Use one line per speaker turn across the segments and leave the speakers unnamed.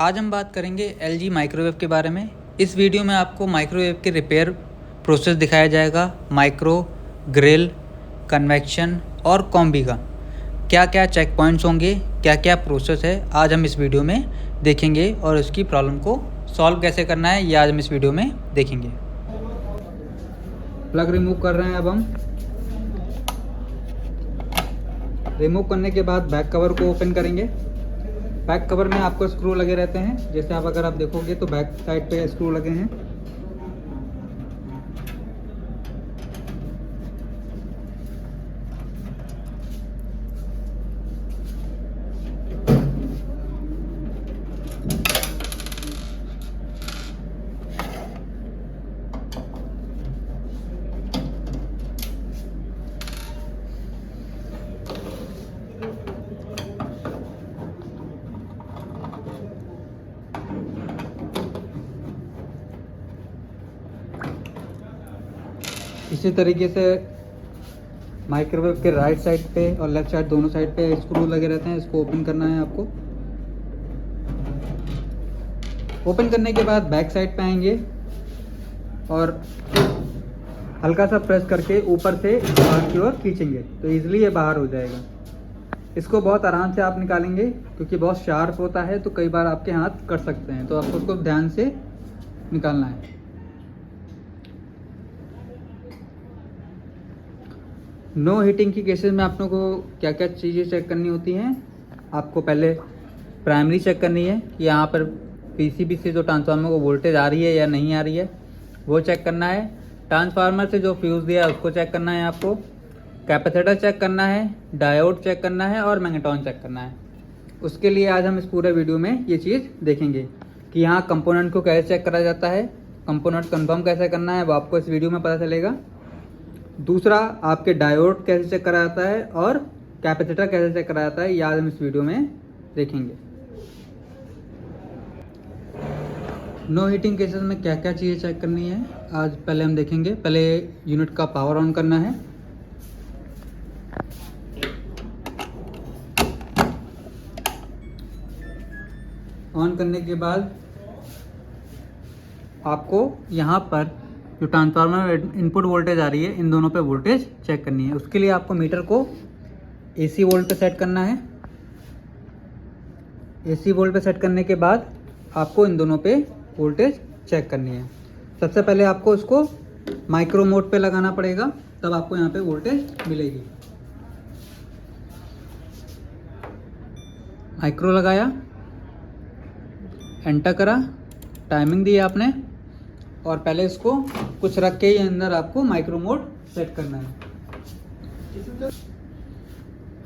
आज हम बात करेंगे LG माइक्रोवेव के बारे में। इस वीडियो में आपको माइक्रोवेव के रिपेयर प्रोसेस दिखाया जाएगा। माइक्रो, ग्रिल, कन्वेक्शन और कॉम्बी का क्या क्या चेक पॉइंट्स होंगे, क्या क्या प्रोसेस है, आज हम इस वीडियो में देखेंगे और उसकी प्रॉब्लम को सॉल्व कैसे करना है ये आज हम इस वीडियो में देखेंगे। प्लग रिमूव कर रहे हैं। अब हम रिमूव करने के बाद बैक कवर को ओपन करेंगे। बैक कवर में आपको स्क्रू लगे रहते हैं, जैसे अगर आप देखोगे तो बैक साइड पे स्क्रू लगे हैं। इसी तरीके से माइक्रोवेव के राइट साइड पे और लेफ्ट साइड दोनों साइड पे स्क्रू लगे रहते हैं। इसको ओपन करना है आपको। ओपन करने के बाद बैक साइड पे आएंगे और हल्का सा प्रेस करके ऊपर से बाहर की ओर खींचेंगे तो इजीली ये बाहर हो जाएगा। इसको बहुत आराम से आप निकालेंगे क्योंकि बहुत शार्प होता है, तो कई बार आपके हाथ कट सकते हैं, तो आपको उसको ध्यान से निकालना है। नो हीटिंग की केसेस में आप लोगों को क्या क्या चीज़ें चेक करनी होती हैं। आपको पहले प्राइमरी चेक करनी है कि यहाँ पर पीसीबी से जो ट्रांसफार्मर को वोल्टेज आ रही है या नहीं आ रही है, वो चेक करना है। ट्रांसफार्मर से जो फ्यूज़ दिया है उसको चेक करना है आपको। कैपेसिटर चेक करना है, डायोड चेक करना है और मैग्नेट्रॉन चेक करना है। उसके लिए आज हम इस पूरे वीडियो में ये चीज़ देखेंगे कि यहाँ कंपोनेंट को कैसे चेक करा जाता है, कंपोनेंट कंफर्म कैसे करना है, वो आपको इस वीडियो में पता चलेगा। दूसरा, आपके डायोड कैसे चेक करा जाता है और कैपेसिटर कैसे चेक करा जाता है, ये आज हम इस वीडियो में देखेंगे। नो हीटिंग केसेस में क्या क्या चीज़ें चेक करनी है आज पहले हम देखेंगे। पहले यूनिट का पावर ऑन करना है। ऑन करने के बाद आपको यहाँ पर जो ट्रांसफार्मर इनपुट वोल्टेज आ रही है, इन दोनों पे वोल्टेज चेक करनी है। उसके लिए आपको मीटर को AC वोल्ट पे सेट करना है। AC वोल्ट पे सेट करने के बाद आपको इन दोनों पे वोल्टेज चेक करनी है। सबसे पहले आपको इसको माइक्रो मोड पे लगाना पड़ेगा, तब आपको यहाँ पे वोल्टेज मिलेगी। माइक्रो लगाया, एंटर करा, टाइमिंग दी आपने और पहले इसको कुछ रख के ही अंदर आपको माइक्रो मोड सेट करना है।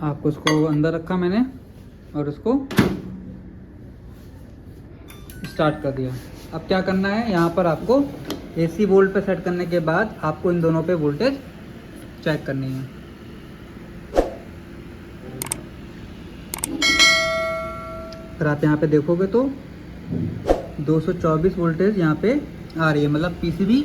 आपको इसको अंदर रखा मैंने और इसको स्टार्ट कर दिया। अब क्या करना है, यहाँ पर आपको AC वोल्ट पे सेट करने के बाद आपको इन दोनों पे वोल्टेज चेक करनी है। फिर आप यहाँ पे देखोगे तो 224 वोल्टेज यहाँ पे आ रही है, मतलब पीसीबी।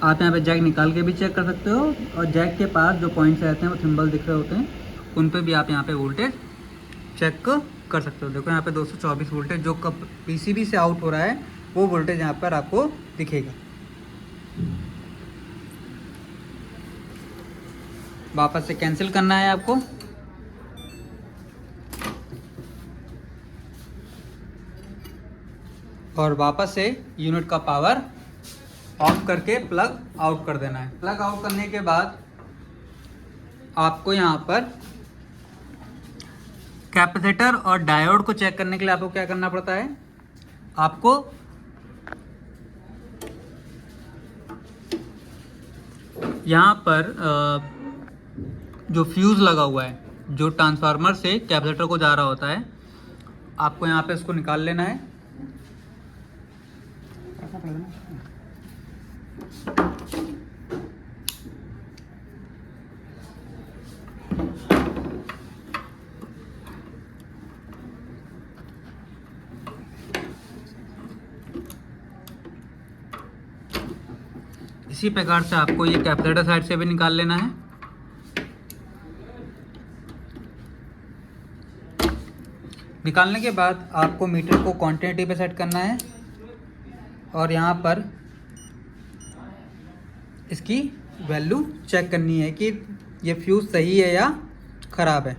आप यहाँ पे जैक निकाल के भी चेक कर सकते हो और जैक के पास जो पॉइंट्स रहते हैं वो सिंबल दिख रहे होते हैं, उन पे भी आप यहाँ पे वोल्टेज चेक कर सकते हो। देखो यहाँ पे 224 वोल्टेज जो कब पीसीबी से आउट हो रहा है वो वोल्टेज यहाँ पर आपको दिखेगा। वापस से कैंसिल करना है आपको। और वापस से यूनिट का पावर ऑफ करके प्लग आउट कर देना है। प्लग आउट करने के बाद आपको यहाँ पर कैपेसिटर और डायोड को चेक करने के लिए आपको क्या करना पड़ता है, आपको यहाँ पर जो फ्यूज़ लगा हुआ है, जो ट्रांसफार्मर से कैपेसिटर को जा रहा होता है, आपको यहाँ पे इसको निकाल लेना है। इसी प्रकार से आपको ये कैपेसिटर साइड से भी निकाल लेना है। निकालने के बाद आपको मीटर को क्वांटिटी पे सेट करना है और यहाँ पर इसकी वैल्यू चेक करनी है कि ये फ्यूज़ सही है या ख़राब है।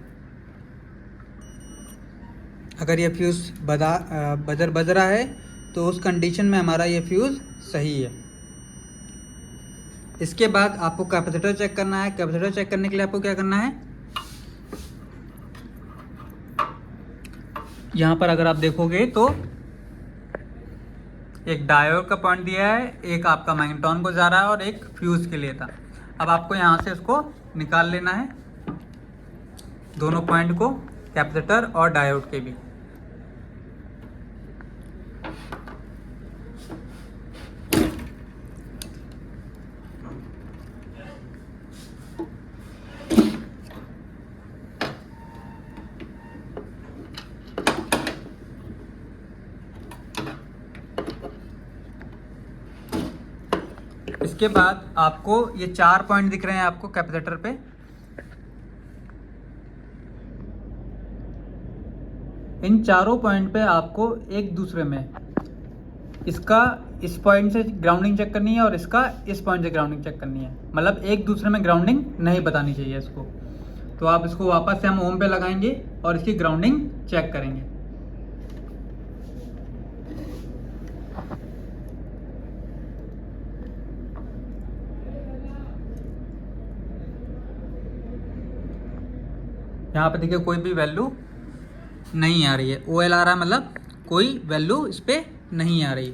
अगर ये फ्यूज़ बज रहा है तो उस कंडीशन में हमारा ये फ्यूज़ सही है। इसके बाद आपको कैपेसिटर चेक करना है। कैपेसिटर चेक करने के लिए आपको क्या करना है, यहाँ पर अगर आप देखोगे तो एक डायोड का पॉइंट दिया है, एक आपका मैग्नेट्रॉन को जा रहा है और एक फ्यूज़ के लिए था। अब आपको यहाँ से इसको निकाल लेना है, दोनों पॉइंट को, कैपेसिटर और डायोड के भी। इसके बाद आपको ये 4 पॉइंट दिख रहे हैं आपको कैपेसिटर पे। इन चारों पॉइंट पे आपको एक दूसरे में, इसका इस पॉइंट से ग्राउंडिंग चेक करनी है और इसका इस पॉइंट से ग्राउंडिंग चेक करनी है। मतलब एक दूसरे में ग्राउंडिंग नहीं बतानी चाहिए इसको। तो आप इसको वापस से हम ओम पे लगाएंगे और इसकी ग्राउंडिंग चेक करेंगे। यहाँ पे देखिए कोई भी वैल्यू नहीं आ रही है, OL आ रहा है, मतलब कोई वैल्यू इस पे नहीं आ रही है।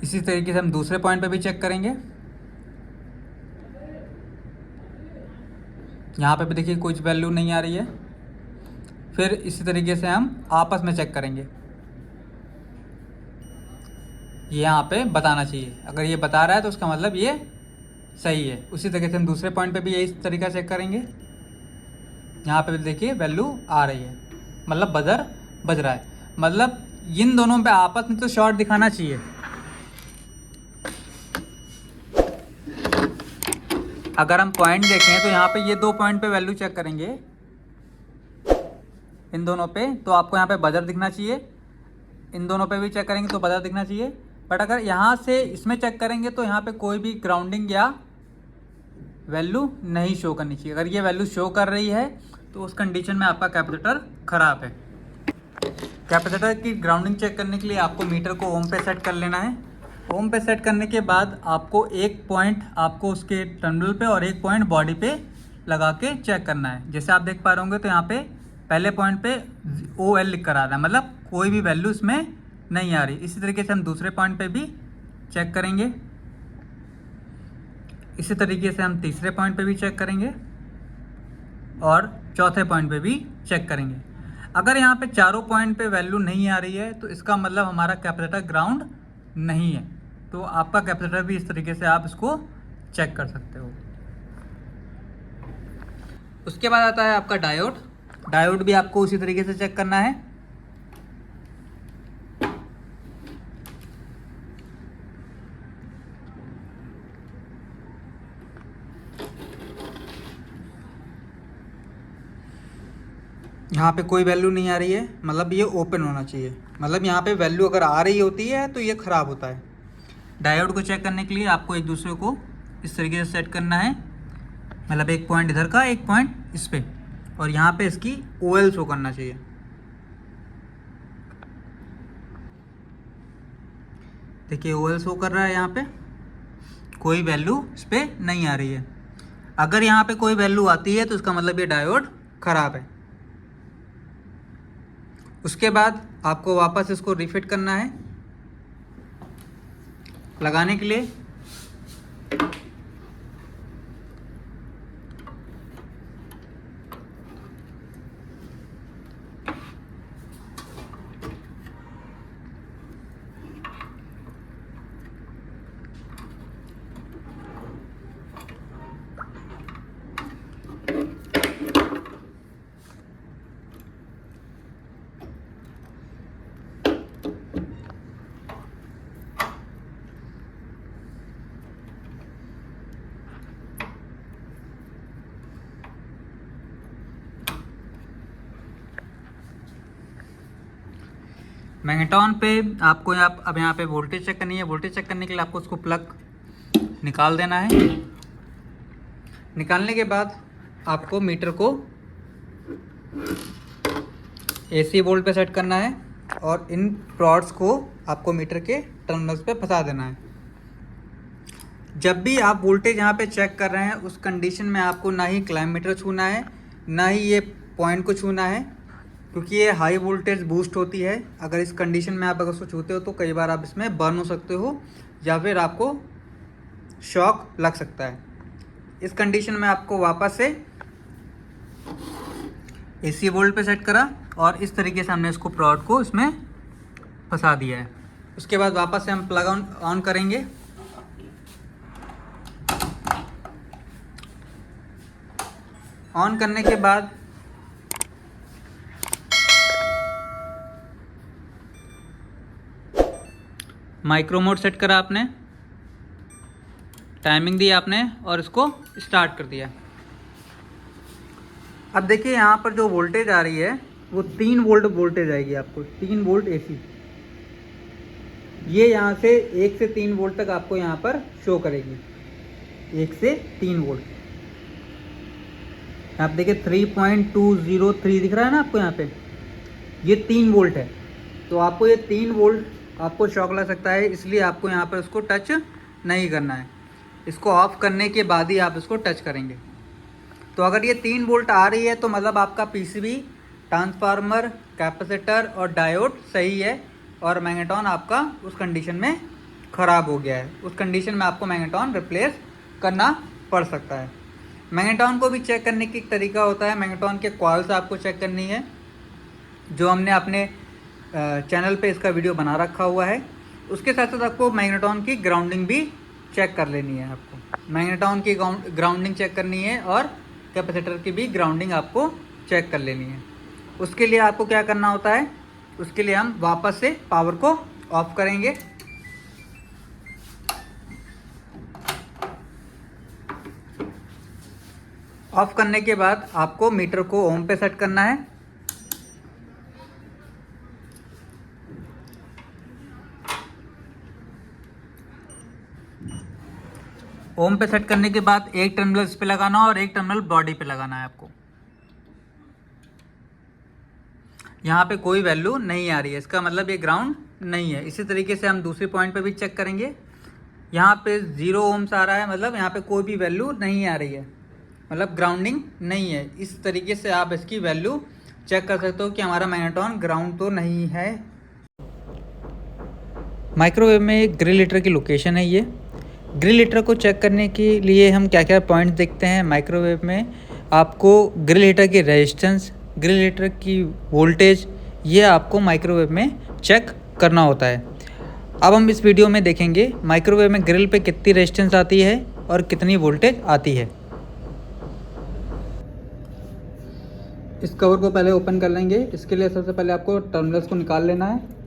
इसी तरीके से हम दूसरे पॉइंट पे भी चेक करेंगे। यहाँ पे भी देखिए कुछ वैल्यू नहीं आ रही है। फिर इसी तरीके से हम आपस में चेक करेंगे, ये यहाँ पे बताना चाहिए। अगर ये बता रहा है तो उसका मतलब ये सही है। उसी तरीके से हम दूसरे पॉइंट पे भी यही तरीका चेक करेंगे। यहाँ पे भी देखिए वैल्यू आ रही है, मतलब बजर बज रहा है। मतलब इन दोनों पे आपस में तो शॉर्ट दिखाना चाहिए। अगर हम पॉइंट देखें तो यहाँ पे ये 2 पॉइंट पे वैल्यू चेक करेंगे, इन दोनों पे, तो आपको यहाँ पे बजर दिखना चाहिए। इन दोनों पे भी चेक करेंगे तो बजर दिखना चाहिए। बट अगर यहाँ से इसमें चेक करेंगे तो यहाँ पे कोई भी ग्राउंडिंग या वैल्यू नहीं शो करनी चाहिए। अगर ये वैल्यू शो कर रही है तो उस कंडीशन में आपका कैपेसिटर ख़राब है। कैपेसिटर की ग्राउंडिंग चेक करने के लिए आपको मीटर को ओम पे सेट कर लेना है। ओम पे सेट करने के बाद आपको एक पॉइंट आपको उसके टर्मिनल पे और एक पॉइंट बॉडी पे लगा के चेक करना है। जैसे आप देख पा रहे होंगे तो यहाँ पे पहले पॉइंट पे OL लिख कर आ रहा है, मतलब कोई भी वैल्यू इसमें नहीं आ रही। इसी तरीके से हम दूसरे पॉइंट पे भी चेक करेंगे। इसी तरीके से हम तीसरे पॉइंट पे भी चेक करेंगे और चौथे पॉइंट पे भी चेक करेंगे। अगर यहाँ पे चारों पॉइंट पे वैल्यू नहीं आ रही है तो इसका मतलब हमारा कैपेसिटर ग्राउंड नहीं है। तो आपका कैपेसिटर भी इस तरीके से आप इसको चेक कर सकते हो। उसके बाद आता है आपका डायोड। डायोड भी आपको उसी तरीके से चेक करना है। यहाँ पे कोई वैल्यू नहीं आ रही है, मतलब ये ओपन होना चाहिए। मतलब यहाँ पे वैल्यू अगर आ रही होती है तो ये ख़राब होता है। डायोड को चेक करने के लिए आपको एक दूसरे को इस तरीके से सेट करना है, मतलब एक पॉइंट इधर का, एक पॉइंट इस पे, और यहाँ पे इसकी OL शो करना चाहिए। देखिए OL शो कर रहा है, यहाँ पे कोई वैल्यू इस पे नहीं आ रही है। अगर यहाँ पे कोई वैल्यू आती है तो इसका मतलब ये डायोड ख़राब है। उसके बाद आपको वापस इसको रिफिट करना है। लगाने के लिए मैग्नेट्रॉन पे आपको अब यहाँ पे वोल्टेज चेक करनी है। वोल्टेज चेक करने के लिए आपको उसको प्लग निकाल देना है। निकालने के बाद आपको मीटर को AC वोल्ट पे सेट करना है और इन रॉड्स को आपको मीटर के टर्मिनल्स पे फंसा देना है। जब भी आप वोल्टेज यहाँ पे चेक कर रहे हैं उस कंडीशन में आपको ना ही क्लाइम मीटर छूना है ना ही ये पॉइंट को छूना है, क्योंकि ये हाई वोल्टेज बूस्ट होती है। अगर इस कंडीशन में आप अगर उसको छूते हो तो कई बार आप इसमें बर्न हो सकते हो या फिर आपको शॉक लग सकता है। इस कंडीशन में आपको वापस से AC वोल्ट पे सेट करा और इस तरीके से हमने इसको प्रोड को इसमें फंसा दिया है। उसके बाद वापस से हम प्लग ऑन करेंगे। ऑन करने के बाद माइक्रो मोड सेट करा आपने, टाइमिंग दी आपने और इसको स्टार्ट कर दिया। अब देखिए यहाँ पर जो वोल्टेज आ रही है वो 3 वोल्ट वोल्टेज आएगी आपको, 3 वोल्ट AC। ये यहाँ से 1 से 3 वोल्ट तक आपको यहाँ पर शो करेगी, 1 से 3 वोल्ट। आप देखिए 3.203 दिख रहा है ना आपको यहाँ पे, ये 3 वोल्ट है। तो आपको ये 3 वोल्ट आपको शॉक लग सकता है, इसलिए आपको यहाँ पर उसको टच नहीं करना है। इसको ऑफ करने के बाद ही आप इसको टच करेंगे। तो अगर ये 3 वोल्ट आ रही है तो मतलब आपका PCB, ट्रांसफार्मर, कैपेसिटर और डायोड सही है और मैग्नेट्रॉन आपका उस कंडीशन में ख़राब हो गया है। उस कंडीशन में आपको मैग्नेट्रॉन रिप्लेस करना पड़ सकता है। मैग्नेट्रॉन को भी चेक करने की एक तरीका होता है। मैग्नेट्रॉन के कॉइल्स आपको चेक करनी है, जो हमने अपने चैनल पे इसका वीडियो बना रखा हुआ है। उसके साथ साथ आपको मैग्नेट्रॉन की ग्राउंडिंग भी चेक कर लेनी है। आपको मैग्नेट्रॉन की ग्राउंडिंग चेक करनी है और कैपेसिटर की भी ग्राउंडिंग आपको चेक कर लेनी है। उसके लिए आपको क्या करना होता है, उसके लिए हम वापस से पावर को ऑफ करेंगे। ऑफ करने के बाद आपको मीटर को ओम पे सेट करना है। ओम पे सेट करने के बाद एक टर्मिनल इस पे लगाना और एक टर्मिनल बॉडी पे लगाना है आपको। यहाँ पे कोई वैल्यू नहीं आ रही है, इसका मतलब ये ग्राउंड नहीं है। इसी तरीके से हम दूसरे पॉइंट पे भी चेक करेंगे। यहाँ पे 0 ओम्स आ रहा है, मतलब यहाँ पे कोई भी वैल्यू नहीं आ रही है, मतलब ग्राउंडिंग नहीं है। इस तरीके से आप इसकी वैल्यू चेक कर सकते हो कि हमारा मैग्नेट्रॉन ग्राउंड तो नहीं है। माइक्रोवेव में ग्रिल हीटर की लोकेशन है ये। ग्रिल हीटर को चेक करने के लिए हम क्या क्या पॉइंट्स देखते हैं माइक्रोवेव में, आपको ग्रिल हीटर की रेजिस्टेंस, ग्रिल हीटर की वोल्टेज, ये आपको माइक्रोवेव में चेक करना होता है। अब हम इस वीडियो में देखेंगे माइक्रोवेव में ग्रिल पे कितनी रेजिस्टेंस आती है और कितनी वोल्टेज आती है। इस कवर को पहले ओपन कर लेंगे। इसके लिए सबसे पहले आपको टर्मिनल्स को निकाल लेना है।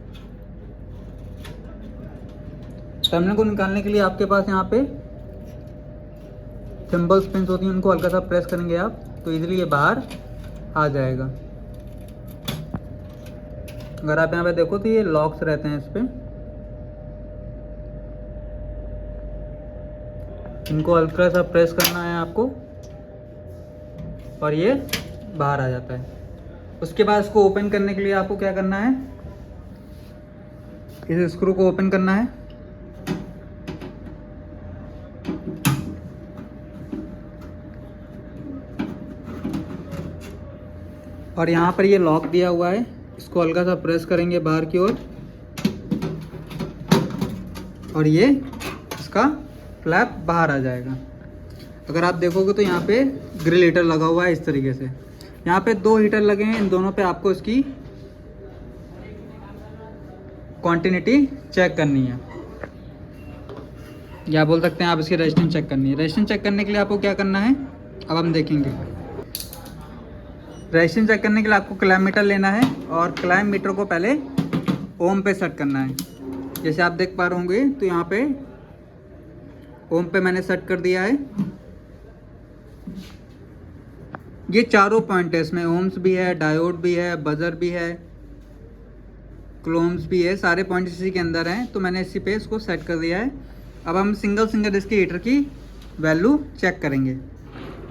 टर्मिनल को निकालने के लिए आपके पास यहाँ पे सिंबल्स पिंस होती हैं, उनको हल्का सा प्रेस करेंगे आप तो इजीली ये बाहर आ जाएगा। अगर आप यहाँ पे देखो तो ये लॉक्स रहते हैं इस पे, इनको हल्का सा प्रेस करना है आपको और ये बाहर आ जाता है। उसके बाद इसको ओपन करने के लिए आपको क्या करना है, इस स्क्रू को ओपन करना है। और यहाँ पर ये लॉक दिया हुआ है, इसको हल्का सा प्रेस करेंगे बाहर की ओर और ये इसका फ्लैप बाहर आ जाएगा। अगर आप देखोगे तो यहाँ पे ग्रिल हीटर लगा हुआ है इस तरीके से। यहाँ पे 2 हीटर लगे हैं, इन दोनों पे आपको इसकी क्वांटिटी चेक करनी है, या बोल सकते हैं आप इसकी रेजिस्टेंस चेक करनी है। रेजिस्टेंस चेक करने के लिए आपको क्या करना है, अब हम देखेंगे। रेजिस्टेंस चेक करने के लिए आपको क्लैम्प मीटर लेना है और क्लैम्प मीटर को पहले ओम पे सेट करना है। जैसे आप देख पा रहे होंगे तो यहाँ पे ओम पे मैंने सेट कर दिया है। ये चारों पॉइंट है, इसमें ओम्स भी है, डायोड भी है, बजर भी है, क्लोम्स भी है, सारे पॉइंट इसी के अंदर हैं, तो मैंने इसी पे इसको सेट कर दिया है। अब हम सिंगल इसकी हीटर की वैल्यू चेक करेंगे।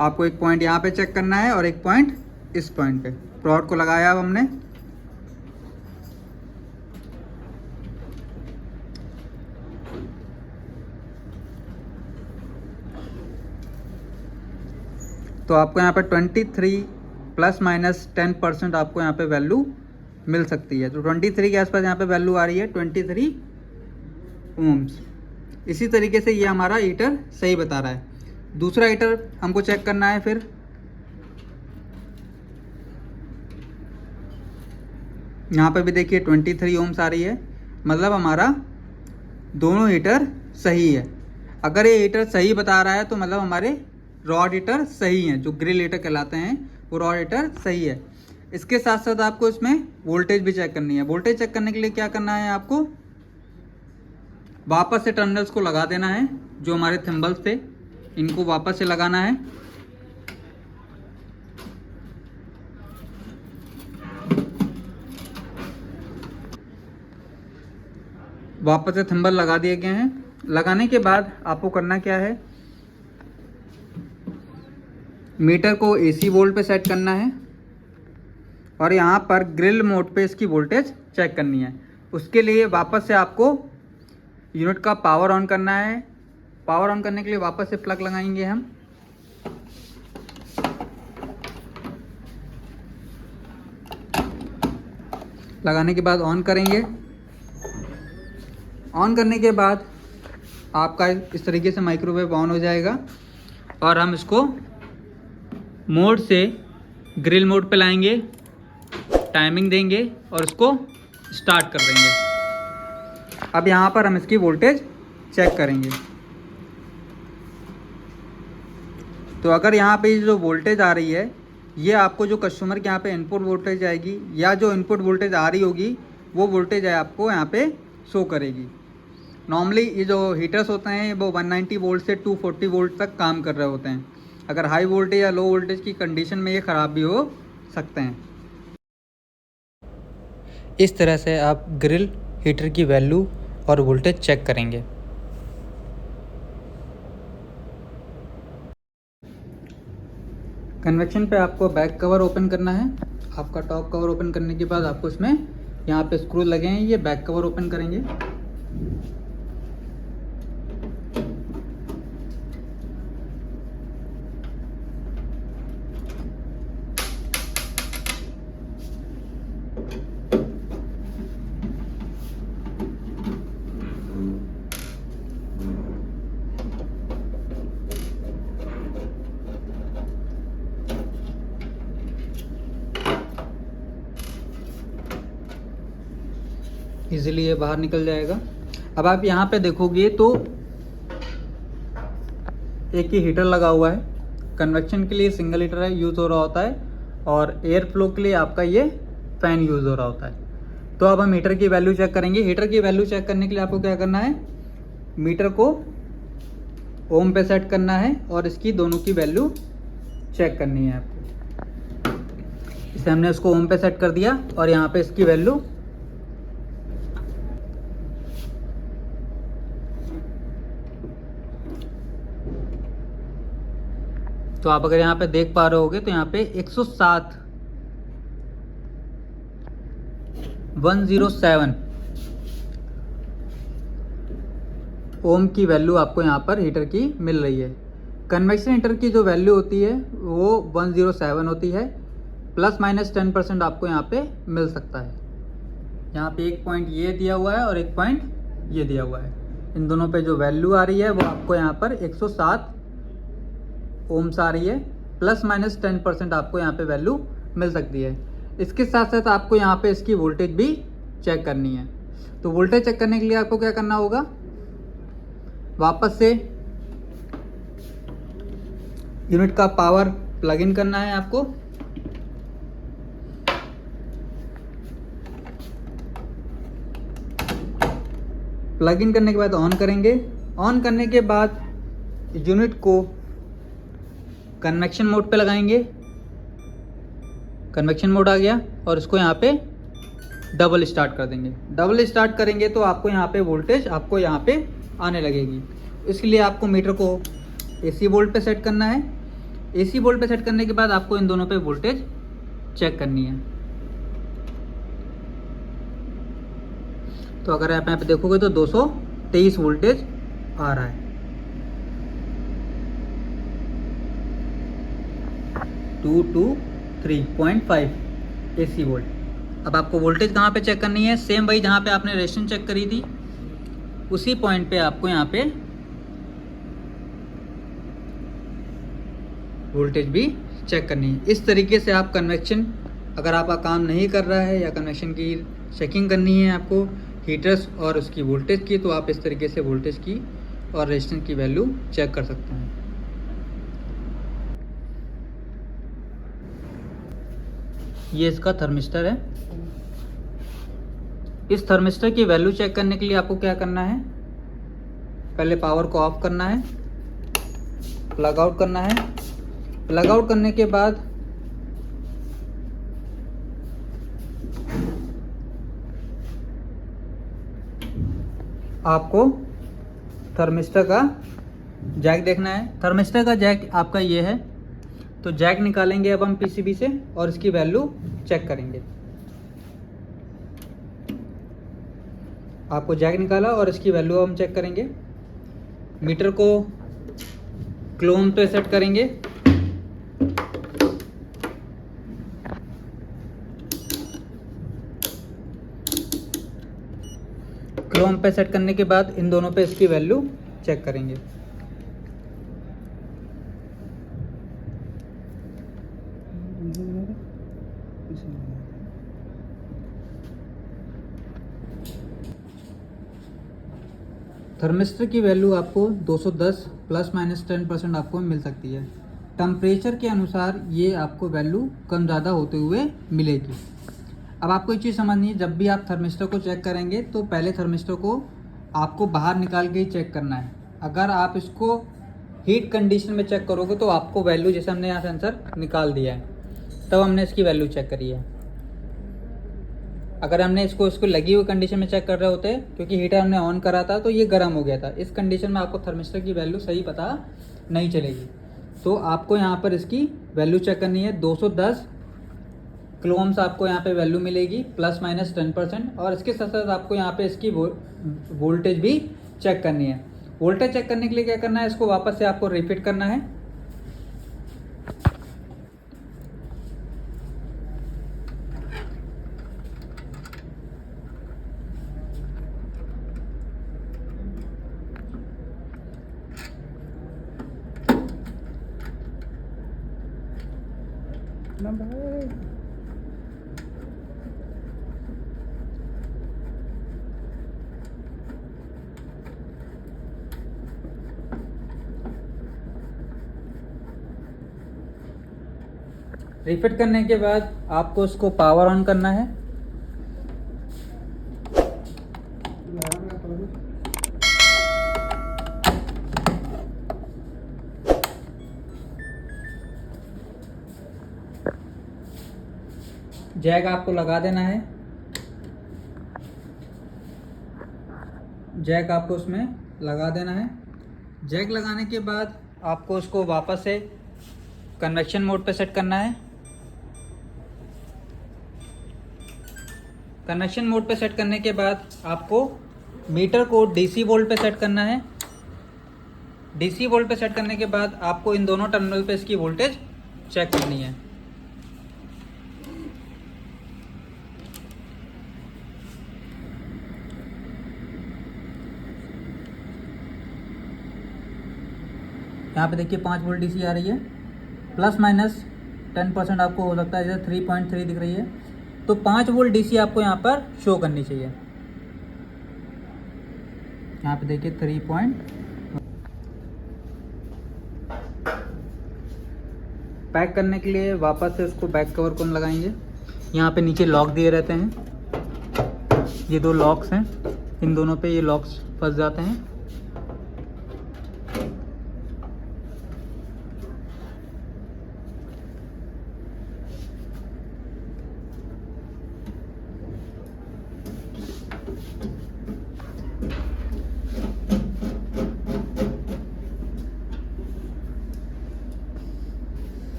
आपको एक पॉइंट यहाँ पे चेक करना है और एक पॉइंट इस पॉइंट पे। प्रॉड को लगाया अब हमने, तो आपको यहाँ पे 23 ±10% आपको यहाँ पे वैल्यू मिल सकती है। तो 23 के आसपास यहाँ पे वैल्यू आ रही है, 23 ओम्स। इसी तरीके से ये हमारा हीटर सही बता रहा है। दूसरा हीटर हमको चेक करना है फिर। यहाँ पे भी देखिए 23 ओम्स आ रही है, मतलब हमारा दोनों हीटर सही है। अगर ये हीटर सही बता रहा है तो मतलब हमारे रॉड हीटर सही हैं, जो ग्रिल हीटर कहलाते हैं वो रॉड हीटर सही है। इसके साथ साथ आपको इसमें वोल्टेज भी चेक करनी है। वोल्टेज चेक करने के लिए क्या करना है, आपको वापस से टर्मिनल्स को लगा देना है। जो हमारे थिम्बल्स थे इनको वापस से लगाना है। वापस से थिम्बल लगा दिए गए हैं। लगाने के बाद आपको करना क्या है, मीटर को AC वोल्ट पे सेट करना है और यहाँ पर ग्रिल मोड पे इसकी वोल्टेज चेक करनी है। उसके लिए वापस से आपको यूनिट का पावर ऑन करना है। पावर ऑन करने के लिए वापस से प्लग लगाएंगे हम। लगाने के बाद ऑन करेंगे। ऑन करने के बाद आपका इस तरीके से माइक्रोवेव ऑन हो जाएगा और हम इसको मोड से ग्रिल मोड पे लाएंगे, टाइमिंग देंगे और इसको स्टार्ट कर देंगे। अब यहाँ पर हम इसकी वोल्टेज चेक करेंगे। तो अगर यहाँ पे जो वोल्टेज आ रही है, ये आपको जो कस्टमर के यहाँ पे इनपुट वोल्टेज आएगी या जो इनपुट वोल्टेज आ रही होगी वो वोल्टेज है आपको यहाँ पे शो करेगी। नॉर्मली ये जो हीटर्स होते हैं वो 190 वोल्ट से 240 वोल्ट तक काम कर रहे होते हैं। अगर हाई वोल्टेज या लो वोल्टेज की कंडीशन में ये ख़राब भी हो सकते हैं। इस तरह से आप ग्रिल हीटर की वैल्यू और वोल्टेज चेक करेंगे। कन्वेक्शन पे आपको बैक कवर ओपन करना है। आपका टॉप कवर ओपन करने के बाद आपको इसमें यहाँ पे स्क्रू लगे हैं, ये बैक कवर ओपन करेंगे। इजीली ये बाहर निकल जाएगा। अब आप यहाँ पे देखोगे तो एक ही हीटर लगा हुआ है। कन्वेक्शन के लिए सिंगल हीटर है यूज़ हो रहा होता है और एयर फ्लो के लिए आपका ये फ़ैन यूज़ हो रहा होता है। तो अब हम हीटर की वैल्यू चेक करेंगे। हीटर की वैल्यू चेक करने के लिए आपको क्या करना है, मीटर को ओम पे सेट करना है और इसकी दोनों की वैल्यू चेक करनी है आपको। इसे हमने उसको ओम पे सेट कर दिया और यहाँ पे इसकी वैल्यू तो आप अगर यहाँ पे देख पा रहे होगे तो यहाँ पे 107 107 ओम की वैल्यू आपको यहाँ पर हीटर की मिल रही है। कन्वेक्शन हीटर की जो वैल्यू होती है वो 107 होती है, ±10% आपको यहाँ पे मिल सकता है। यहाँ पे एक पॉइंट ये दिया हुआ है और एक पॉइंट ये दिया हुआ है। इन दोनों पे जो वैल्यू आ रही है वो आपको यहाँ पर 107 ओम्स आ रही है, ±10% आपको यहाँ पे वैल्यू मिल सकती है। इसके साथ साथ आपको यहाँ पे इसकी वोल्टेज भी चेक करनी है। तो वोल्टेज चेक करने के लिए आपको क्या करना होगा, वापस से यूनिट का पावर प्लग इन करना है आपको। प्लग इन करने के बाद ऑन करेंगे। ऑन करने के बाद यूनिट को कन्वेक्शन मोड पे लगाएंगे। कन्वेक्शन मोड आ गया और इसको यहाँ पे डबल स्टार्ट कर देंगे। डबल स्टार्ट करेंगे तो आपको यहाँ पे वोल्टेज आपको यहाँ पे आने लगेगी। इसके लिए आपको मीटर को AC वोल्ट पे सेट करना है। AC वोल्ट पे सेट करने के बाद आपको इन दोनों पे वोल्टेज चेक करनी है। तो अगर आप यहाँ पे देखोगे तो 223 वोल्टेज आ रहा है। 223.5 AC वोल्ट। अब आपको वोल्टेज कहाँ पे चेक करनी है? सेम वही जहाँ पे आपने रेजिस्टेंस चेक करी थी, उसी पॉइंट पे आपको यहाँ पे वोल्टेज भी चेक करनी है। इस तरीके से आप कन्वेक्शन, अगर आपका काम नहीं कर रहा है या कन्वेक्शन की चेकिंग करनी है आपको हीटर्स और उसकी वोल्टेज की, तो आप इस तरीके से वोल्टेज की और रेजिस्टेंस की वैल्यू चेक कर सकते हैं। ये इसका थर्मिस्टर है। इस थर्मिस्टर की वैल्यू चेक करने के लिए आपको क्या करना है? पहले पावर को ऑफ करना है, प्लग आउट करना है। प्लग आउट करने के बाद आपको थर्मिस्टर का जैक देखना है। थर्मिस्टर का जैक आपका ये है। तो जैक निकालेंगे अब हम PCB से और इसकी वैल्यू चेक करेंगे। आपको जैक निकाला और इसकी वैल्यू हम चेक करेंगे। मीटर को क्लोन पे सेट करेंगे। क्लोन पे सेट करने के बाद इन दोनों पे इसकी वैल्यू चेक करेंगे। थर्मिस्टर की वैल्यू आपको 210 प्लस माइनस 10% आपको मिल सकती है। टेम्परेचर के अनुसार ये आपको वैल्यू कम ज़्यादा होते हुए मिलेगी। अब आपको एक चीज़ समझनी है, जब भी आप थर्मिस्टर को चेक करेंगे तो पहले थर्मिस्टर को आपको बाहर निकाल के ही चेक करना है। अगर आप इसको हीट कंडीशन में चेक करोगे तो आपको वैल्यू, जैसे हमने यहाँ सेंसर निकाल दिया है तब हमने इसकी वैल्यू चेक करी है। अगर हमने इसको लगी हुई कंडीशन में चेक कर रहे होते, क्योंकि हीटर हमने ऑन करा था तो ये गर्म हो गया था, इस कंडीशन में आपको थर्मिस्टर की वैल्यू सही पता नहीं चलेगी। तो आपको यहाँ पर इसकी वैल्यू चेक करनी है। 210 किलोम्स आपको यहाँ पे वैल्यू मिलेगी प्लस माइनस 10%। और इसके साथ साथ आपको यहाँ पे इसकी वोल्टेज भी चेक करनी है। वोल्टेज चेक करने के लिए क्या करना है? इसको वापस से आपको रिपीट करना है। रिपीट करने के बाद आपको उसको पावर ऑन करना है। जैक आपको लगा देना है। जैक आपको उसमें लगा देना है। जैक लगाने के बाद आपको उसको वापस से कन्वेक्शन मोड पे सेट करना है। कन्वेक्शन मोड पे सेट करने के बाद आपको मीटर को DC वोल्ट पे सेट करना है। DC वोल्ट पे सेट करने के बाद आपको इन दोनों टर्मिनल पे इसकी वोल्टेज चेक करनी है। यहाँ पे देखिए 5 वोल्ट DC आ रही है। प्लस माइनस 10% आपको हो सकता है, जैसे 3.3 दिख रही है, तो 5 वोल्ट DC आपको यहाँ पर शो करनी चाहिए। यहाँ पे देखिए 3 पैक करने के लिए वापस से उसको बैक कवर को लगाएंगे। यहाँ पे नीचे लॉक दिए रहते हैं, ये 2 लॉक्स हैं, इन दोनों पे ये लॉक्स फंस जाते हैं।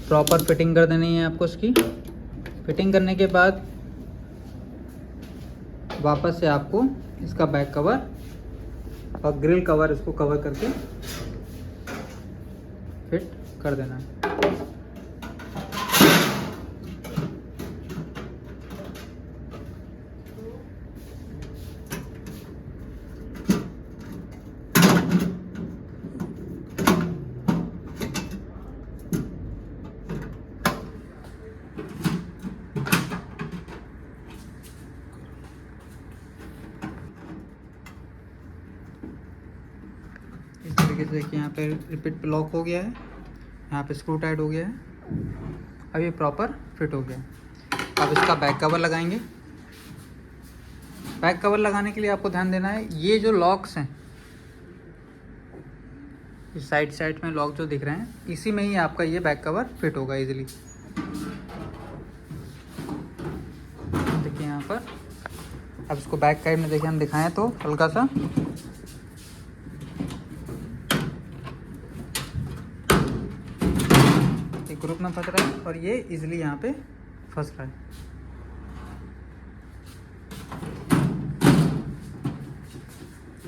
प्रॉपर फिटिंग कर देनी है आपको इसकी। फिटिंग करने के बाद वापस से आपको इसका बैक कवर और ग्रिल कवर इसको कवर करके फिट कर देना है। इस तरीके से देखिए यहाँ पे रिपीट लॉक हो गया है, यहाँ पे स्क्रू टाइट हो गया है, अब ये प्रॉपर फिट हो गया। अब इसका बैक कवर लगाएंगे। बैक कवर लगाने के लिए आपको ध्यान देना है, ये जो लॉक्स हैं, इस साइड में लॉक जो दिख रहे हैं, इसी में ही आपका ये बैक कवर फिट होगा इजीली। देखिए यहाँ पर, अब इसको बैक साइड में देखिए हम दिखाएं तो हल्का सा ग्रुप में फंस रहा है और ये इजीली यहाँ पे फंस रहा है।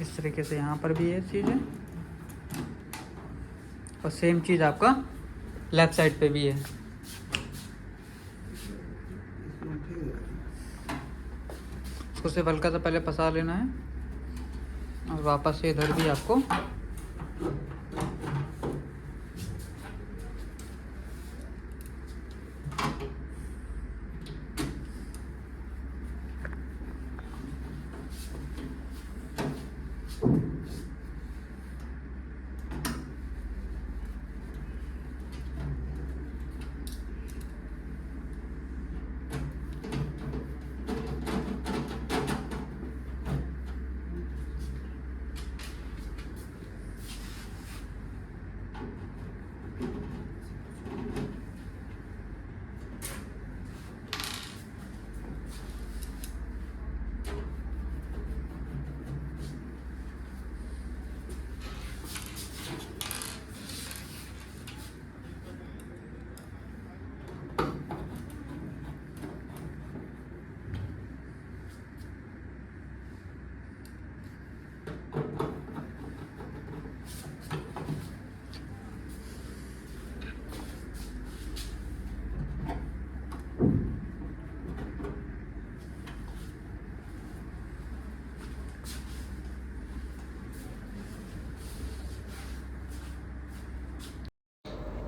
इस तरीके से यहाँ पर भी ये चीज़ है और सेम चीज़ आपका लेफ्ट साइड पे भी है। इसको सिर्फ हल्का सा पहले फंसा लेना है और वापस से इधर भी आपको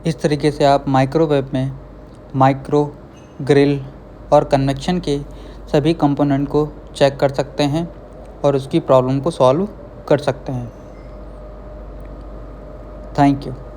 इस तरीके से आप माइक्रोवेव में माइक्रो, ग्रिल और कन्वेक्शन के सभी कंपोनेंट को चेक कर सकते हैं और उसकी प्रॉब्लम को सॉल्व कर सकते हैं। Thank you.